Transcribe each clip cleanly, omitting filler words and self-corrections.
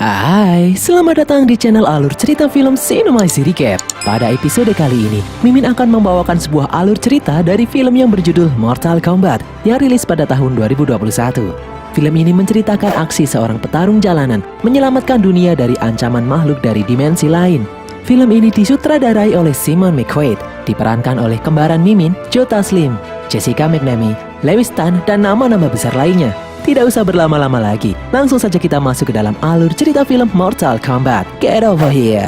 Hai, selamat datang di channel alur cerita film Cinemasi Recap. Pada episode kali ini, Mimin akan membawakan sebuah alur cerita dari film yang berjudul Mortal Kombat yang rilis pada tahun 2021. Film ini menceritakan aksi seorang petarung jalanan menyelamatkan dunia dari ancaman makhluk dari dimensi lain. Film ini disutradarai oleh Simon McQuaid, diperankan oleh kembaran Mimin, Joe Taslim, Jessica McNamee, Lewis Tan, dan nama-nama besar lainnya. Tidak usah berlama-lama lagi, langsung saja kita masuk ke dalam alur cerita film Mortal Kombat. Get over here!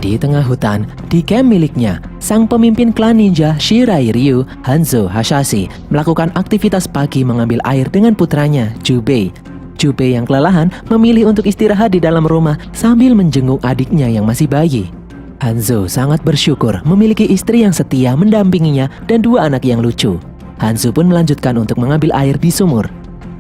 Di tengah hutan, di camp miliknya, sang pemimpin klan ninja Shirai Ryu, Hanzo Hasashi, melakukan aktivitas pagi mengambil air dengan putranya, Jubei. Jubei yang kelelahan memilih untuk istirahat di dalam rumah sambil menjenguk adiknya yang masih bayi. Hanzo sangat bersyukur memiliki istri yang setia mendampinginya dan dua anak yang lucu. Hanzo pun melanjutkan untuk mengambil air di sumur.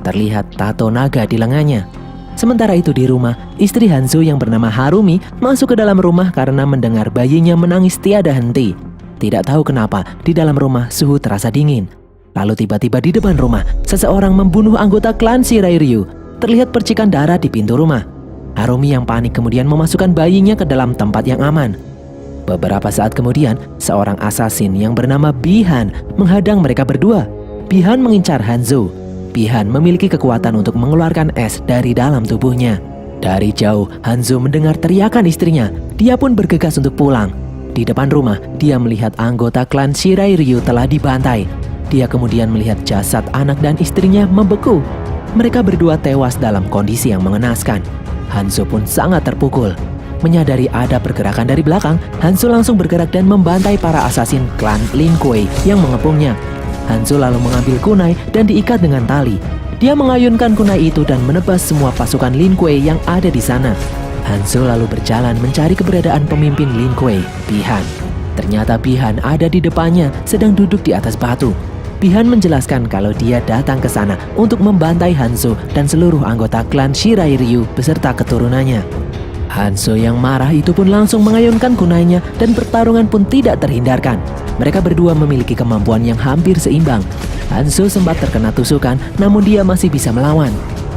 Terlihat tato naga di lengannya. Sementara itu di rumah, istri Hanzo yang bernama Harumi masuk ke dalam rumah karena mendengar bayinya menangis tiada henti. Tidak tahu kenapa, di dalam rumah suhu terasa dingin. Lalu tiba-tiba di depan rumah, seseorang membunuh anggota klan Shirai Ryu. Terlihat percikan darah di pintu rumah. Harumi yang panik kemudian memasukkan bayinya ke dalam tempat yang aman. Beberapa saat kemudian, seorang asasin yang bernama Bihan menghadang mereka berdua. Bihan mengincar Hanzo. Bihan memiliki kekuatan untuk mengeluarkan es dari dalam tubuhnya. Dari jauh, Hanzo mendengar teriakan istrinya. Dia pun bergegas untuk pulang. Di depan rumah, dia melihat anggota klan Shirai Ryu telah dibantai. Dia kemudian melihat jasad anak dan istrinya membeku. Mereka berdua tewas dalam kondisi yang mengenaskan. Hanzo pun sangat terpukul. Menyadari ada pergerakan dari belakang, Hanzo langsung bergerak dan membantai para asasin klan Lin Kuei yang mengepungnya. Hanzo lalu mengambil kunai dan diikat dengan tali. Dia mengayunkan kunai itu dan menebas semua pasukan Lin Kuei yang ada di sana. Hanzo lalu berjalan mencari keberadaan pemimpin Lin Kuei, Bihan. Ternyata Bihan ada di depannya, sedang duduk di atas batu. Bihan menjelaskan kalau dia datang ke sana untuk membantai Hanzo dan seluruh anggota klan Shirai Ryu beserta keturunannya. Hanzo yang marah itu pun langsung mengayunkan kunainya dan pertarungan pun tidak terhindarkan. Mereka berdua memiliki kemampuan yang hampir seimbang. Hanzo sempat terkena tusukan, namun dia masih bisa melawan.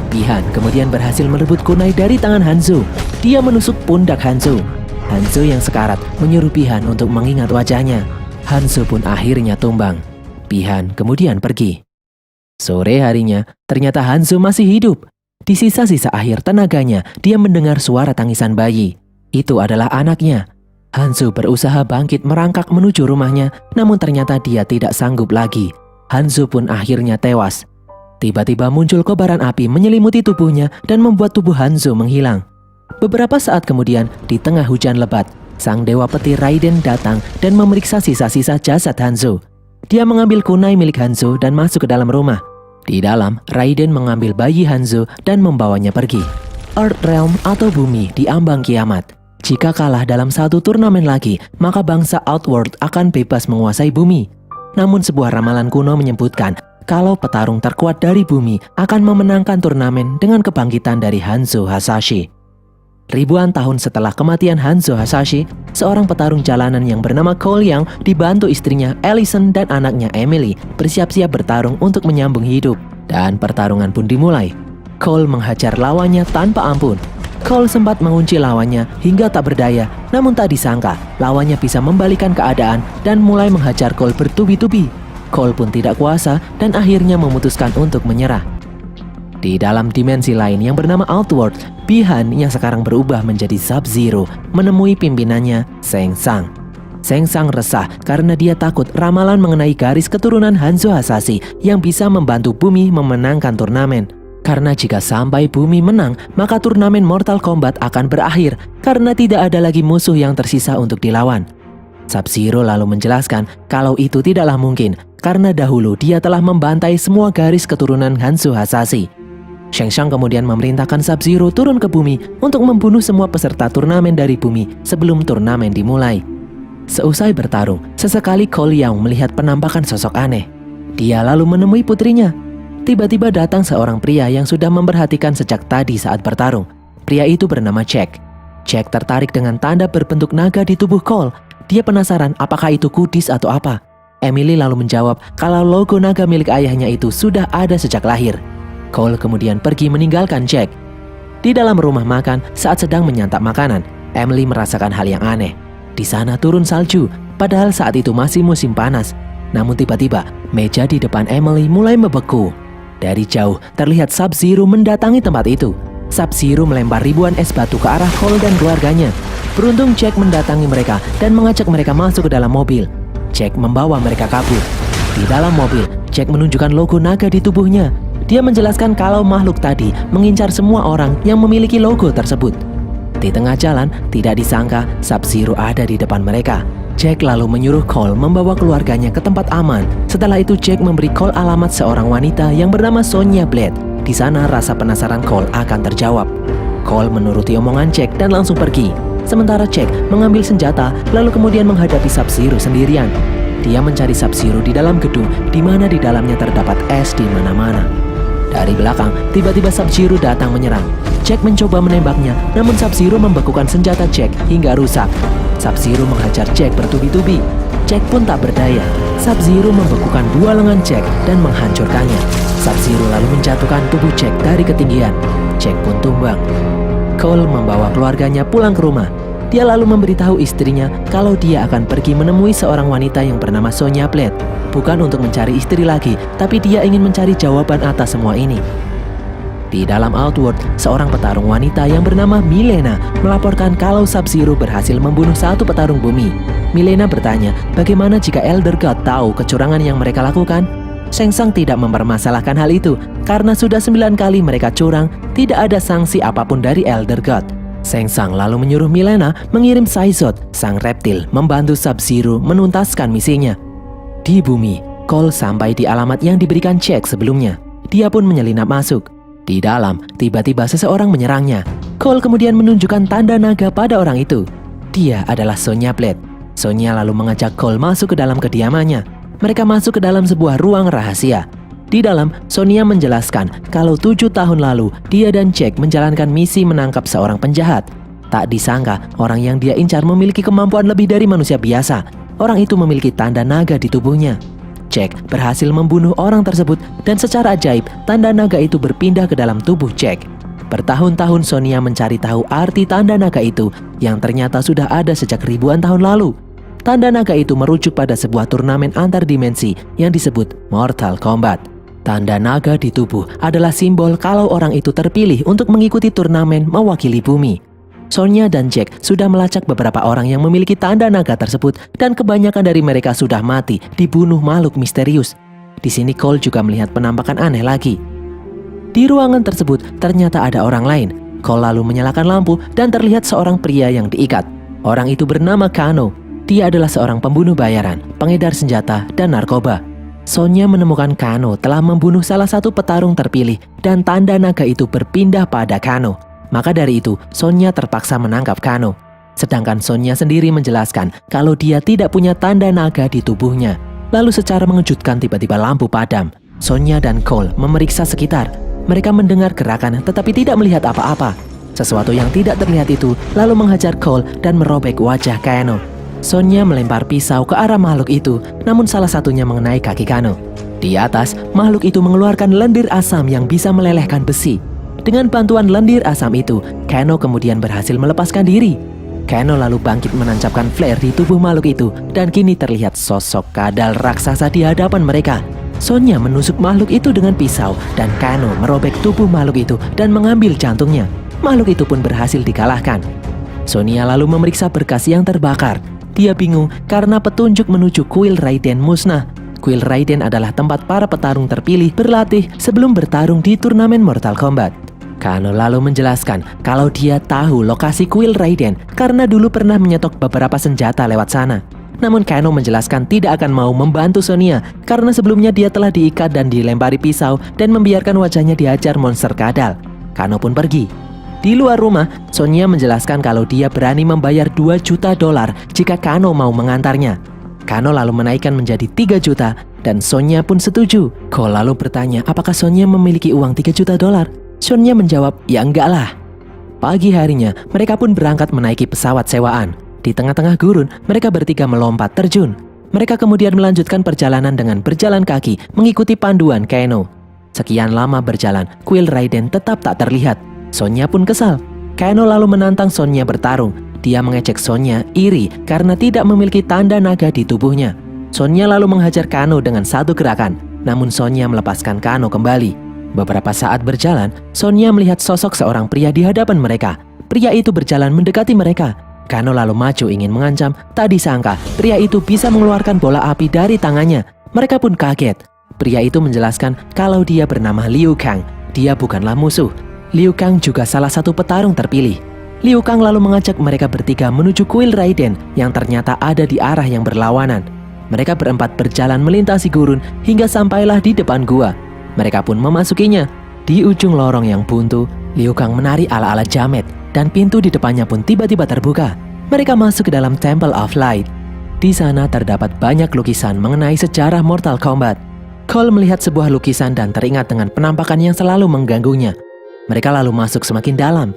Bihan kemudian berhasil merebut kunai dari tangan Hanzo. Dia menusuk pundak Hanzo. Hanzo yang sekarat menyuruh Bihan untuk mengingat wajahnya. Hanzo pun akhirnya tumbang. Bihan kemudian pergi. Sore harinya, ternyata Hanzo masih hidup. Di sisa-sisa akhir tenaganya, dia mendengar suara tangisan bayi. Itu adalah anaknya. Hanzo berusaha bangkit merangkak menuju rumahnya, namun ternyata dia tidak sanggup lagi. Hanzo pun akhirnya tewas. Tiba-tiba muncul kobaran api menyelimuti tubuhnya dan membuat tubuh Hanzo menghilang. Beberapa saat kemudian, di tengah hujan lebat, sang dewa petir Raiden datang dan memeriksa sisa-sisa jasad Hanzo. Dia mengambil kunai milik Hanzo dan masuk ke dalam rumah. Di dalam, Raiden mengambil bayi Hanzo dan membawanya pergi. Earth Realm atau bumi diambang kiamat. Jika kalah dalam satu turnamen lagi, maka bangsa Outworld akan bebas menguasai bumi. Namun sebuah ramalan kuno menyebutkan kalau petarung terkuat dari bumi akan memenangkan turnamen dengan kebangkitan dari Hanzo Hasashi. Ribuan tahun setelah kematian Hanzo Hasashi, seorang petarung jalanan yang bernama Cole Young dibantu istrinya Allison dan anaknya Emily bersiap-siap bertarung untuk menyambung hidup. Dan pertarungan pun dimulai. Cole menghajar lawannya tanpa ampun. Cole sempat mengunci lawannya hingga tak berdaya, namun tak disangka lawannya bisa membalikan keadaan dan mulai menghajar Cole bertubi-tubi. Cole pun tidak kuasa dan akhirnya memutuskan untuk menyerah. Di dalam dimensi lain yang bernama Outworld, Bihan yang sekarang berubah menjadi Sub-Zero menemui pimpinannya, Shang Tsung. Shang Tsung resah karena dia takut ramalan mengenai garis keturunan Hanzo Hasashi yang bisa membantu bumi memenangkan turnamen. Karena jika sampai bumi menang, maka turnamen Mortal Kombat akan berakhir karena tidak ada lagi musuh yang tersisa untuk dilawan. Sub-Zero lalu menjelaskan kalau itu tidaklah mungkin karena dahulu dia telah membantai semua garis keturunan Hanzo Hasashi. Shang Tsung kemudian memerintahkan Sub-Zero turun ke bumi untuk membunuh semua peserta turnamen dari bumi sebelum turnamen dimulai. Seusai bertarung, sesekali Cole Young melihat penampakan sosok aneh. Dia lalu menemui putrinya. Tiba-tiba datang seorang pria yang sudah memperhatikan sejak tadi saat bertarung. Pria itu bernama Jack. Jack tertarik dengan tanda berbentuk naga di tubuh Cole. Dia penasaran apakah itu kudis atau apa. Emily lalu menjawab kalau logo naga milik ayahnya itu sudah ada sejak lahir. Cole kemudian pergi meninggalkan Jack. Di dalam rumah makan saat sedang menyantap makanan, Emily merasakan hal yang aneh. Di sana turun salju, padahal saat itu masih musim panas. Namun tiba-tiba, meja di depan Emily mulai membeku. Dari jauh, terlihat Sub-Zero mendatangi tempat itu. Sub-Zero melempar ribuan es batu ke arah Cole dan keluarganya. Beruntung Jack mendatangi mereka dan mengajak mereka masuk ke dalam mobil. Jack membawa mereka kabur. Di dalam mobil, Jack menunjukkan logo naga di tubuhnya. Dia menjelaskan kalau makhluk tadi mengincar semua orang yang memiliki logo tersebut. Di tengah jalan, tidak disangka Sub-Zero ada di depan mereka. Jack lalu menyuruh Cole membawa keluarganya ke tempat aman. Setelah itu Jack memberi Cole alamat seorang wanita yang bernama Sonya Blade. Di sana rasa penasaran Cole akan terjawab. Cole menuruti omongan Jack dan langsung pergi. Sementara Jack mengambil senjata lalu kemudian menghadapi Sub-Zero sendirian. Dia mencari Sub-Zero di dalam gedung di mana di dalamnya terdapat es di mana-mana. Dari belakang, tiba-tiba Sub-Zero datang menyerang. Jack mencoba menembaknya, namun Sub-Zero membekukan senjata Jack hingga rusak. Sub-Zero menghajar Jack bertubi-tubi. Jack pun tak berdaya. Sub-Zero membekukan dua lengan Jack dan menghancurkannya. Sub-Zero lalu menjatuhkan tubuh Jack dari ketinggian. Jack pun tumbang. Cole membawa keluarganya pulang ke rumah. Dia lalu memberitahu istrinya kalau dia akan pergi menemui seorang wanita yang bernama Sonya Blade. Bukan untuk mencari istri lagi, tapi dia ingin mencari jawaban atas semua ini. Di dalam Outworld, seorang petarung wanita yang bernama Milena melaporkan kalau Sub-Zero berhasil membunuh satu petarung bumi. Milena bertanya bagaimana jika Elder God tahu kecurangan yang mereka lakukan. Shang Tsung tidak mempermasalahkan hal itu karena sudah 9 kali mereka curang, tidak ada sanksi apapun dari Elder God. Shang Tsung lalu menyuruh Milena mengirim Saizot, sang reptil, membantu Sub-Zero menuntaskan misinya. Di bumi, Cole sampai di alamat yang diberikan Jack sebelumnya. Dia pun menyelinap masuk. Di dalam, tiba-tiba seseorang menyerangnya. Cole kemudian menunjukkan tanda naga pada orang itu. Dia adalah Sonya Blade. Sonya lalu mengajak Cole masuk ke dalam kediamannya. Mereka masuk ke dalam sebuah ruang rahasia. Di dalam, Sonya menjelaskan kalau 7 tahun lalu dia dan Jack menjalankan misi menangkap seorang penjahat. Tak disangka, orang yang dia incar memiliki kemampuan lebih dari manusia biasa. Orang itu memiliki tanda naga di tubuhnya. Jack berhasil membunuh orang tersebut dan secara ajaib, tanda naga itu berpindah ke dalam tubuh Jack. Bertahun-tahun Sonya mencari tahu arti tanda naga itu yang ternyata sudah ada sejak ribuan tahun lalu. Tanda naga itu merujuk pada sebuah turnamen antar dimensi yang disebut Mortal Kombat. Tanda naga di tubuh adalah simbol kalau orang itu terpilih untuk mengikuti turnamen mewakili bumi. Sonya dan Jack sudah melacak beberapa orang yang memiliki tanda naga tersebut dan kebanyakan dari mereka sudah mati dibunuh makhluk misterius. Di sini Cole juga melihat penampakan aneh lagi. Di ruangan tersebut ternyata ada orang lain. Cole lalu menyalakan lampu dan terlihat seorang pria yang diikat. Orang itu bernama Kano. Dia adalah seorang pembunuh bayaran, pengedar senjata, dan narkoba. Sonya menemukan Kano telah membunuh salah satu petarung terpilih dan tanda naga itu berpindah pada Kano. Maka dari itu, Sonya terpaksa menangkap Kano. Sedangkan Sonya sendiri menjelaskan kalau dia tidak punya tanda naga di tubuhnya. Lalu secara mengejutkan tiba-tiba lampu padam. Sonya dan Cole memeriksa sekitar. Mereka mendengar gerakan tetapi tidak melihat apa-apa. Sesuatu yang tidak terlihat itu lalu menghajar Cole dan merobek wajah Kano. Sonya melempar pisau ke arah makhluk itu, namun salah satunya mengenai kaki Kano. Di atas, makhluk itu mengeluarkan lendir asam yang bisa melelehkan besi. Dengan bantuan lendir asam itu, Kano kemudian berhasil melepaskan diri. Kano lalu bangkit menancapkan flare di tubuh makhluk itu, dan kini terlihat sosok kadal raksasa di hadapan mereka. Sonya menusuk makhluk itu dengan pisau, dan Kano merobek tubuh makhluk itu dan mengambil jantungnya. Makhluk itu pun berhasil dikalahkan. Sonya lalu memeriksa berkas yang terbakar. Dia bingung karena petunjuk menuju kuil Raiden musnah. Kuil Raiden adalah tempat para petarung terpilih berlatih sebelum bertarung di turnamen Mortal Kombat. Kano lalu menjelaskan kalau dia tahu lokasi kuil Raiden karena dulu pernah menyetok beberapa senjata lewat sana. Namun Kano menjelaskan tidak akan mau membantu Sonya karena sebelumnya dia telah diikat dan dilempari pisau dan membiarkan wajahnya dihajar monster kadal. Kano pun pergi. Di luar rumah, Sonya menjelaskan kalau dia berani membayar $2 juta jika Kano mau mengantarnya. Kano lalu menaikkan menjadi 3 juta dan Sonya pun setuju. Cole lalu bertanya apakah Sonya memiliki uang $3 juta. Sonya menjawab, ya enggak lah. Pagi harinya, mereka pun berangkat menaiki pesawat sewaan. Di tengah-tengah gurun, mereka bertiga melompat terjun. Mereka kemudian melanjutkan perjalanan dengan berjalan kaki mengikuti panduan Kano. Sekian lama berjalan, kuil Raiden tetap tak terlihat. Sonya pun kesal. Kano lalu menantang Sonya bertarung. Dia mengejek Sonya iri karena tidak memiliki tanda naga di tubuhnya. Sonya lalu menghajar Kano dengan satu gerakan, namun Sonya melepaskan Kano kembali. Beberapa saat berjalan, Sonya melihat sosok seorang pria di hadapan mereka. Pria itu berjalan mendekati mereka. Kano lalu maju ingin mengancam, tak disangka pria itu bisa mengeluarkan bola api dari tangannya. Mereka pun kaget. Pria itu menjelaskan kalau dia bernama Liu Kang. Dia bukanlah musuh. Liu Kang juga salah satu petarung terpilih. Liu Kang lalu mengajak mereka bertiga menuju kuil Raiden yang ternyata ada di arah yang berlawanan. Mereka berempat berjalan melintasi gurun hingga sampailah di depan gua. Mereka pun memasukinya. Di ujung lorong yang buntu, Liu Kang menari ala-ala jamet dan pintu di depannya pun tiba-tiba terbuka. Mereka masuk ke dalam Temple of Light. Di sana terdapat banyak lukisan mengenai sejarah Mortal Kombat. Cole melihat sebuah lukisan dan teringat dengan penampakan yang selalu mengganggunya. Mereka lalu masuk semakin dalam.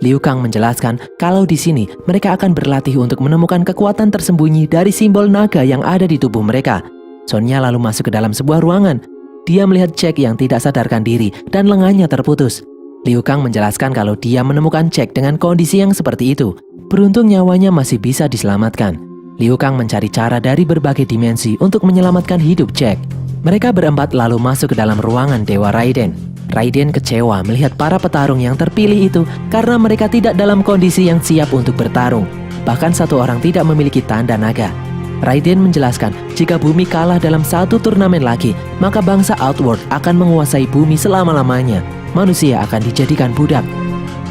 Liu Kang menjelaskan kalau di sini mereka akan berlatih untuk menemukan kekuatan tersembunyi dari simbol naga yang ada di tubuh mereka. Sonya lalu masuk ke dalam sebuah ruangan. Dia melihat Jack yang tidak sadarkan diri dan lengannya terputus. Liu Kang menjelaskan kalau dia menemukan Jack dengan kondisi yang seperti itu. Beruntung nyawanya masih bisa diselamatkan. Liu Kang mencari cara dari berbagai dimensi untuk menyelamatkan hidup Jack. Mereka berempat lalu masuk ke dalam ruangan Dewa Raiden. Raiden kecewa melihat para petarung yang terpilih itu karena mereka tidak dalam kondisi yang siap untuk bertarung. Bahkan satu orang tidak memiliki tanda naga. Raiden menjelaskan jika bumi kalah dalam satu turnamen lagi, maka bangsa Outworld akan menguasai bumi selama-lamanya. Manusia akan dijadikan budak.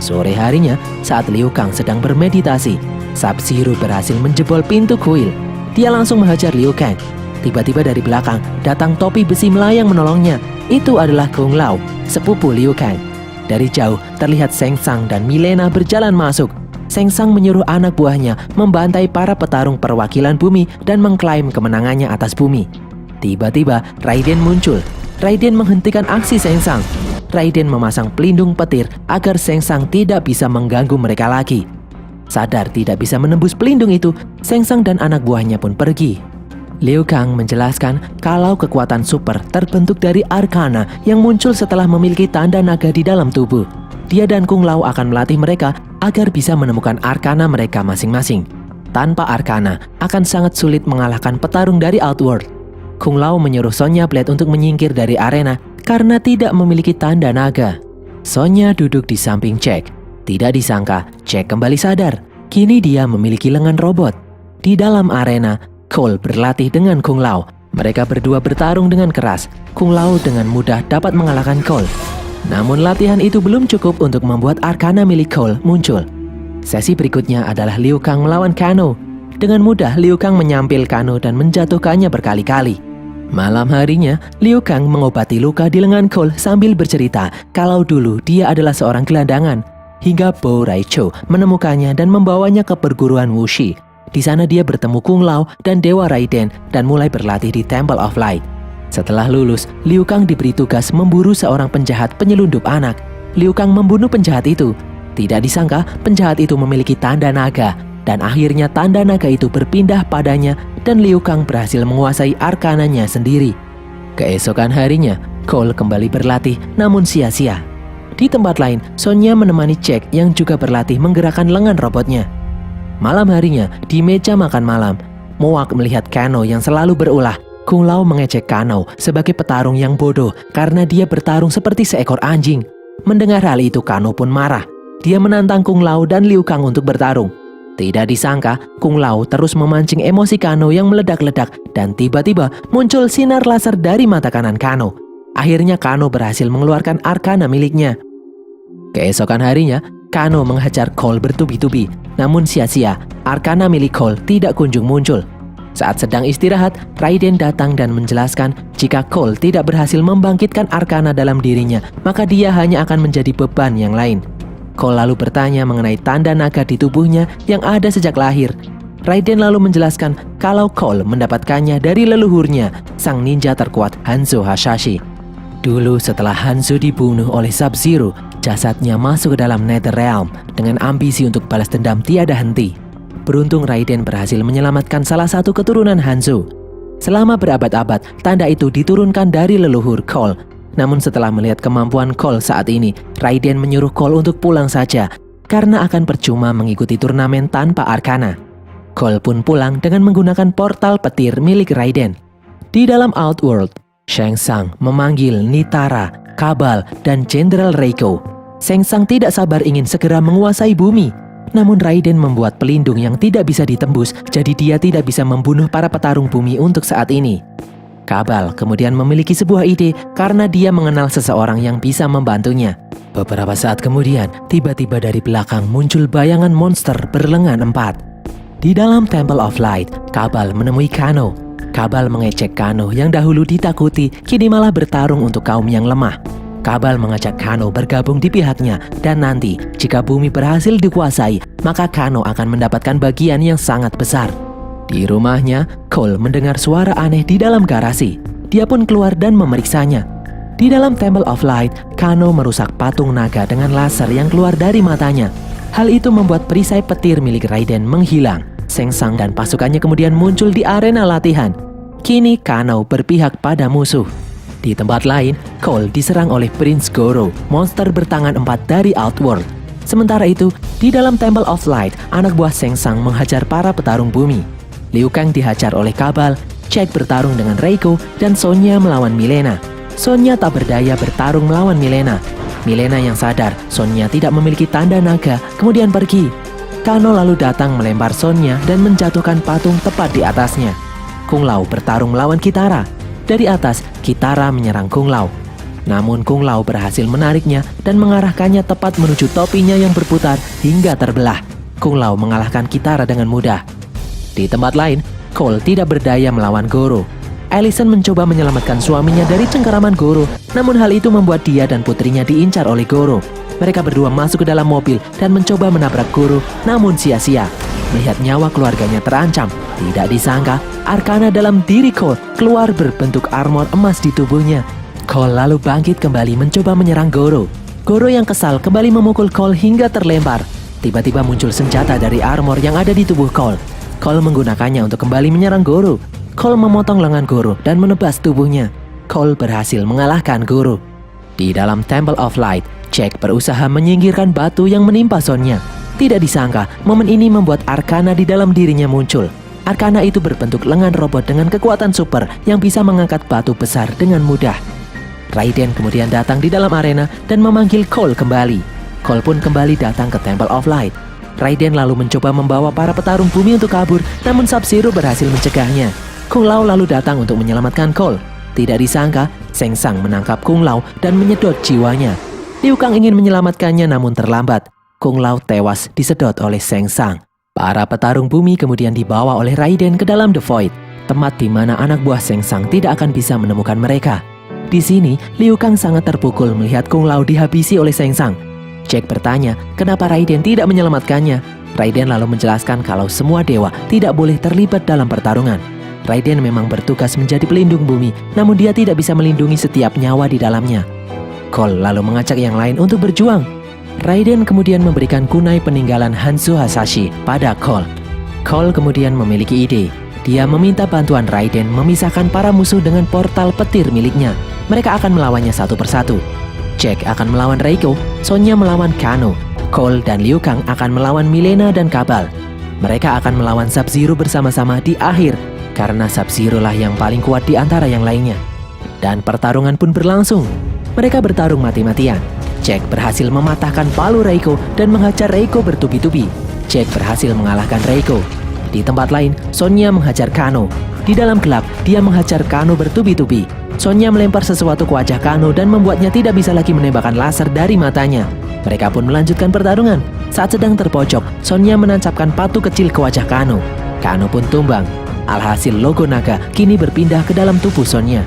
Sore harinya, saat Liu Kang sedang bermeditasi, Sub-Zero berhasil menjebol pintu kuil. Dia langsung menghajar Liu Kang. Tiba-tiba dari belakang, datang topi besi melayang menolongnya. Itu adalah Kung Lao, sepupu Liu Kang. Dari jauh, terlihat Shang Tsung dan Mileena berjalan masuk. Shang Tsung menyuruh anak buahnya membantai para petarung perwakilan bumi dan mengklaim kemenangannya atas bumi. Tiba-tiba, Raiden muncul. Raiden menghentikan aksi Shang Tsung. Raiden memasang pelindung petir agar Shang Tsung tidak bisa mengganggu mereka lagi. Sadar tidak bisa menembus pelindung itu, Shang Tsung dan anak buahnya pun pergi. Liu Kang menjelaskan kalau kekuatan super terbentuk dari Arcana yang muncul setelah memiliki tanda naga di dalam tubuh. Dia dan Kung Lao akan melatih mereka agar bisa menemukan Arcana mereka masing-masing. Tanpa Arcana, akan sangat sulit mengalahkan petarung dari Outworld. Kung Lao menyuruh Sonya Blade untuk menyingkir dari arena karena tidak memiliki tanda naga. Sonya duduk di samping Jack. Tidak disangka, Jack kembali sadar. Kini dia memiliki lengan robot. Di dalam arena, Cole berlatih dengan Kung Lao. Mereka berdua bertarung dengan keras. Kung Lao dengan mudah dapat mengalahkan Cole. Namun latihan itu belum cukup untuk membuat Arcana milik Cole muncul. Sesi berikutnya adalah Liu Kang melawan Kano. Dengan mudah Liu Kang menyampil Kano dan menjatuhkannya berkali-kali. Malam harinya, Liu Kang mengobati luka di lengan Cole sambil bercerita kalau dulu dia adalah seorang gelandangan. Hingga Bo Raicho menemukannya dan membawanya ke perguruan Wuxi. Di sana dia bertemu Kung Lao dan Dewa Raiden dan mulai berlatih di Temple of Light. Setelah lulus, Liu Kang diberi tugas memburu seorang penjahat penyelundup anak. Liu Kang membunuh penjahat itu. Tidak disangka penjahat itu memiliki tanda naga. Dan akhirnya tanda naga itu berpindah padanya dan Liu Kang berhasil menguasai arkananya sendiri. Keesokan harinya, Cole kembali berlatih namun sia-sia. Di tempat lain, Sonya menemani Jack yang juga berlatih menggerakkan lengan robotnya. Malam harinya, di meja makan malam, Moak melihat Kano yang selalu berulah. Kung Lao mengejek Kano sebagai petarung yang bodoh karena dia bertarung seperti seekor anjing. Mendengar hal itu, Kano pun marah. Dia menantang Kung Lao dan Liu Kang untuk bertarung. Tidak disangka, Kung Lao terus memancing emosi Kano yang meledak-ledak dan tiba-tiba muncul sinar laser dari mata kanan Kano. Akhirnya Kano berhasil mengeluarkan Arcana miliknya. Keesokan harinya, Kano menghajar Cole bertubi-tubi. Namun sia-sia, Arcana milik Cole tidak kunjung muncul. Saat sedang istirahat, Raiden datang dan menjelaskan jika Cole tidak berhasil membangkitkan Arcana dalam dirinya, maka dia hanya akan menjadi beban yang lain. Cole lalu bertanya mengenai tanda naga di tubuhnya yang ada sejak lahir. Raiden lalu menjelaskan kalau Cole mendapatkannya dari leluhurnya, sang ninja terkuat Hanzo Hasashi. Dulu setelah Hanzo dibunuh oleh Sub-Zero, jasadnya masuk ke dalam Netherrealm dengan ambisi untuk balas dendam tiada henti. Beruntung Raiden berhasil menyelamatkan salah satu keturunan Hanzo. Selama berabad-abad, tanda itu diturunkan dari leluhur Cole. Namun setelah melihat kemampuan Cole saat ini, Raiden menyuruh Cole untuk pulang saja, karena akan percuma mengikuti turnamen tanpa Arcana. Cole pun pulang dengan menggunakan portal petir milik Raiden. Di dalam Outworld, Shang Tsung memanggil Nitara, Kabal, dan Jenderal Reiko. Shang Tsung tidak sabar ingin segera menguasai bumi. Namun Raiden membuat pelindung yang tidak bisa ditembus, jadi dia tidak bisa membunuh para petarung bumi untuk saat ini. Kabal kemudian memiliki sebuah ide karena dia mengenal seseorang yang bisa membantunya. Beberapa saat kemudian, tiba-tiba dari belakang muncul bayangan monster berlengan 4. Di dalam Temple of Light, Kabal menemui Kano. Kabal mengecek Kano yang dahulu ditakuti, kini malah bertarung untuk kaum yang lemah. Kabal mengajak Kano bergabung di pihaknya, dan nanti jika bumi berhasil dikuasai, maka Kano akan mendapatkan bagian yang sangat besar. Di rumahnya, Cole mendengar suara aneh di dalam garasi. Dia pun keluar dan memeriksanya. Di dalam Temple of Light, Kano merusak patung naga dengan laser yang keluar dari matanya. Hal itu membuat perisai petir milik Raiden menghilang. Shang Tsung dan pasukannya kemudian muncul di arena latihan. Kini Kano berpihak pada musuh. Di tempat lain, Cole diserang oleh Prince Goro, monster bertangan 4 dari Outworld. Sementara itu, di dalam Temple of Light, anak buah Shang Tsung menghajar para petarung bumi. Liu Kang dihajar oleh Kabal, Jack bertarung dengan Reiko, dan Sonya melawan Mileena. Sonya tak berdaya bertarung melawan Mileena. Mileena yang sadar Sonya tidak memiliki tanda naga, kemudian pergi. Kano lalu datang melempar Sonya dan menjatuhkan patung tepat di atasnya. Kung Lao bertarung melawan Kitara. Dari atas, Kitara menyerang Kung Lao. Namun Kung Lao berhasil menariknya dan mengarahkannya tepat menuju topinya yang berputar hingga terbelah. Kung Lao mengalahkan Kitara dengan mudah. Di tempat lain, Cole tidak berdaya melawan Goro. Allison mencoba menyelamatkan suaminya dari cengkeraman Goro, namun hal itu membuat dia dan putrinya diincar oleh Goro. Mereka berdua masuk ke dalam mobil dan mencoba menabrak Goro, namun sia-sia. Melihat nyawa keluarganya terancam, tidak disangka Arcana dalam diri Cole keluar berbentuk armor emas di tubuhnya. Cole lalu bangkit kembali mencoba menyerang Goro. Goro yang kesal kembali memukul Cole hingga terlempar. Tiba-tiba muncul senjata dari armor yang ada di tubuh Cole. Cole menggunakannya untuk kembali menyerang Goro. Cole memotong lengan Goro dan menebas tubuhnya. Cole berhasil mengalahkan Goro. Di dalam Temple of Light, Jack berusaha menyingkirkan batu yang menimpa Sonya. Tidak disangka, momen ini membuat Arcana di dalam dirinya muncul. Arcana itu berbentuk lengan robot dengan kekuatan super yang bisa mengangkat batu besar dengan mudah. Raiden kemudian datang di dalam arena dan memanggil Cole kembali. Cole pun kembali datang ke Temple of Light. Raiden lalu mencoba membawa para petarung bumi untuk kabur, namun Sub-Zero berhasil mencegahnya. Kung Lao lalu datang untuk menyelamatkan Cole. Tidak disangka, Shang Tsung menangkap Kung Lao dan menyedot jiwanya. Liu Kang ingin menyelamatkannya namun terlambat. Kung Lao tewas disedot oleh Shang Tsung. Para petarung bumi kemudian dibawa oleh Raiden ke dalam The Void, tempat di mana anak buah Shang Tsung tidak akan bisa menemukan mereka. Di sini, Liu Kang sangat terpukul melihat Kung Lao dihabisi oleh Shang Tsung. Jack bertanya, kenapa Raiden tidak menyelamatkannya? Raiden lalu menjelaskan kalau semua dewa tidak boleh terlibat dalam pertarungan. Raiden memang bertugas menjadi pelindung bumi, namun dia tidak bisa melindungi setiap nyawa di dalamnya. Cole lalu mengajak yang lain untuk berjuang. Raiden kemudian memberikan kunai peninggalan Hanzo Hasashi pada Cole. Cole kemudian memiliki ide. Dia meminta bantuan Raiden memisahkan para musuh dengan portal petir miliknya. Mereka akan melawannya satu persatu. Jack akan melawan Reiko, Sonya melawan Kano, Cole dan Liu Kang akan melawan Mileena dan Kabal. Mereka akan melawan Sub-Zero bersama-sama di akhir, karena Sub-Zero lah yang paling kuat di antara yang lainnya. Dan pertarungan pun berlangsung. Mereka bertarung mati-matian. Jack berhasil mematahkan palu Reiko dan menghajar Reiko bertubi-tubi. Jack berhasil mengalahkan Reiko. Di tempat lain, Sonya menghajar Kano. Di dalam gelap, dia menghajar Kano bertubi-tubi. Sonya melempar sesuatu ke wajah Kano dan membuatnya tidak bisa lagi menembakkan laser dari matanya. Mereka pun melanjutkan pertarungan. Saat sedang terpojok, Sonya menancapkan patu kecil ke wajah Kano. Kano pun tumbang. Alhasil logo naga kini berpindah ke dalam tubuh Sonya.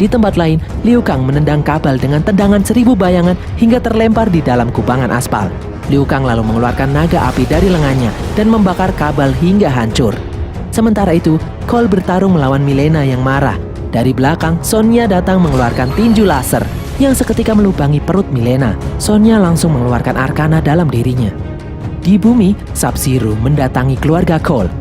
Di tempat lain, Liu Kang menendang Kabal dengan tendangan 1000 bayangan hingga terlempar di dalam kubangan aspal. Liu Kang lalu mengeluarkan naga api dari lengannya dan membakar Kabal hingga hancur. Sementara itu, Cole bertarung melawan Mileena yang marah. Dari belakang, Sonya datang mengeluarkan tinju laser yang seketika melubangi perut Mileena. Sonya langsung mengeluarkan Arcana dalam dirinya. Di bumi, Sub-Zero mendatangi keluarga Cole.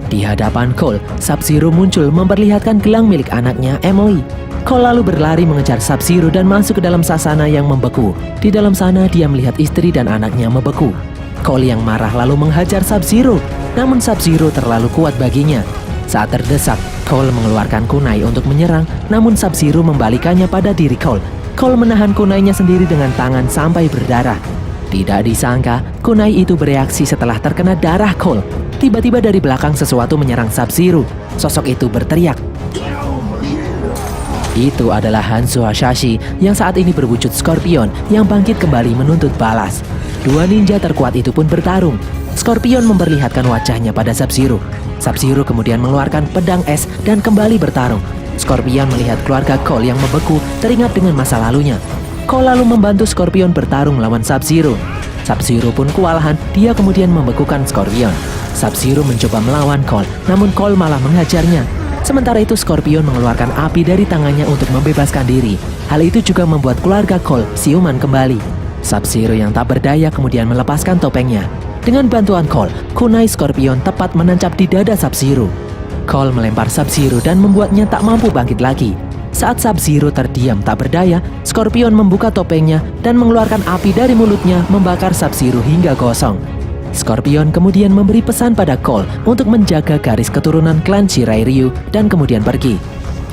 Di hadapan Cole, Sub-Zero muncul memperlihatkan gelang milik anaknya, Emily. Cole lalu berlari mengejar Sub-Zero dan masuk ke dalam sasana yang membeku. Di dalam sana dia melihat istri dan anaknya membeku. Cole yang marah lalu menghajar Sub-Zero, namun Sub-Zero terlalu kuat baginya. Saat terdesak, Cole mengeluarkan kunai untuk menyerang, namun Sub-Zero membalikannya pada diri Cole. Cole menahan kunainya sendiri dengan tangan sampai berdarah. Tidak disangka, kunai itu bereaksi setelah terkena darah Cole. Tiba-tiba dari belakang sesuatu menyerang Sub-Zero. Sosok itu berteriak. Itu adalah Hanzo Hasashi yang saat ini berwujud Scorpion yang bangkit kembali menuntut balas. Dua ninja terkuat itu pun bertarung. Scorpion memperlihatkan wajahnya pada Sub-Zero. Sub-Zero kemudian mengeluarkan pedang es dan kembali bertarung. Scorpion melihat keluarga Cole yang membeku teringat dengan masa lalunya. Cole lalu membantu Scorpion bertarung melawan Sub-Zero. Sub-Zero pun kewalahan, dia kemudian membekukan Scorpion. Sub-Zero mencoba melawan Cole, namun Cole malah menghajarnya. Sementara itu Scorpion mengeluarkan api dari tangannya untuk membebaskan diri. Hal itu juga membuat keluarga Cole siuman kembali. Sub-Zero yang tak berdaya kemudian melepaskan topengnya. Dengan bantuan Cole, kunai Scorpion tepat menancap di dada Sub-Zero. Cole melempar Sub-Zero dan membuatnya tak mampu bangkit lagi. Saat Sub-Zero terdiam tak berdaya, Scorpion membuka topengnya dan mengeluarkan api dari mulutnya membakar Sub-Zero hingga gosong. Scorpion kemudian memberi pesan pada Cole untuk menjaga garis keturunan klan Shirai Ryu dan kemudian pergi.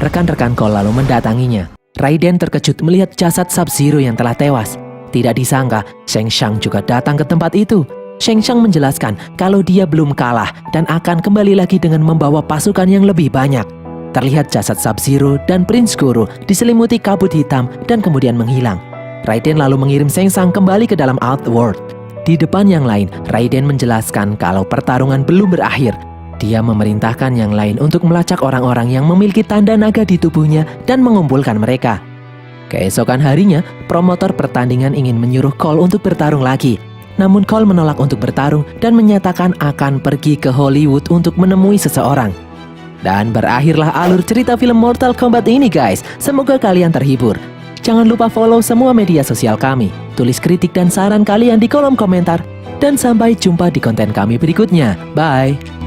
Rekan-rekan Cole lalu mendatanginya. Raiden terkejut melihat jasad Sub-Zero yang telah tewas. Tidak disangka, Shang Tsung juga datang ke tempat itu. Shang Tsung menjelaskan kalau dia belum kalah dan akan kembali lagi dengan membawa pasukan yang lebih banyak. Terlihat jasad Sub-Zero dan Prince Goro diselimuti kabut hitam dan kemudian menghilang. Raiden lalu mengirim Shang Tsung kembali ke dalam Outworld. Di depan yang lain, Raiden menjelaskan kalau pertarungan belum berakhir. Dia memerintahkan yang lain untuk melacak orang-orang yang memiliki tanda naga di tubuhnya dan mengumpulkan mereka. Keesokan harinya, promotor pertandingan ingin menyuruh Cole untuk bertarung lagi. Namun Cole menolak untuk bertarung dan menyatakan akan pergi ke Hollywood untuk menemui seseorang. Dan berakhirlah alur cerita film Mortal Kombat ini guys. Semoga kalian terhibur. Jangan lupa follow semua media sosial kami. Tulis kritik dan saran kalian di kolom komentar. Dan sampai jumpa di konten kami berikutnya. Bye!